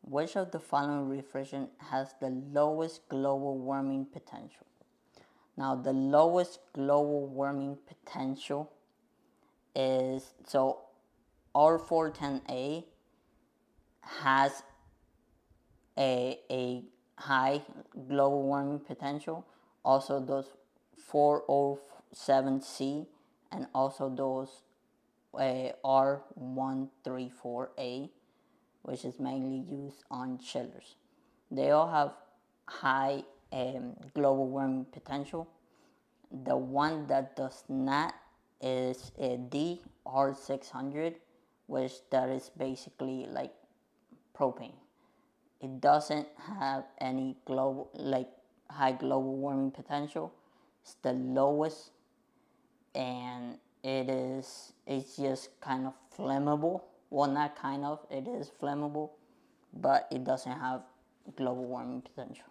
Which of the following refrigerant has the lowest global warming potential? Now, the lowest global warming potential is, so R410A has a high global warming potential. Also, those 407C and also those R134A, which is mainly used on chillers. They all have high global warming potential. The one that does not is a D, R600, which that is basically like propane. It doesn't have any global, like high global warming potential. It's the lowest, and it's just kind of flammable. Well, not kind of, it is flammable, but it doesn't have global warming potential.